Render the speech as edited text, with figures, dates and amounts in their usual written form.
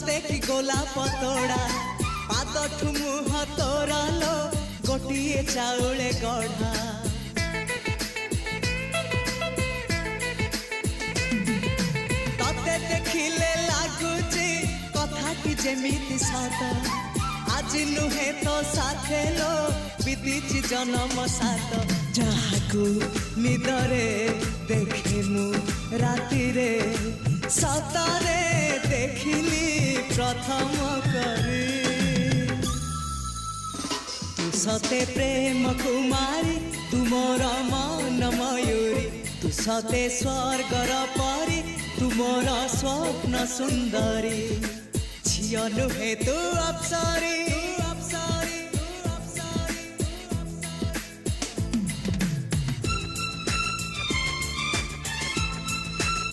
सते कि गोलाप तोड़ा पाद मुह तोरा लो गोटिए चाउले गढ़ा तते देखिले लागुची कथा कि जेमिति सत आज नुहे तो साथे लो बीतीची जन्म सात जहाकू निदरे देखे मु राति रे सतरे देखिली प्रथम करी तू सते प्रेम कुमारी तुमर मन मयूरी तू सते स्वर्गर परी तुमर स्वप्न सुंदरी झियो नुहे तू अप्सरी।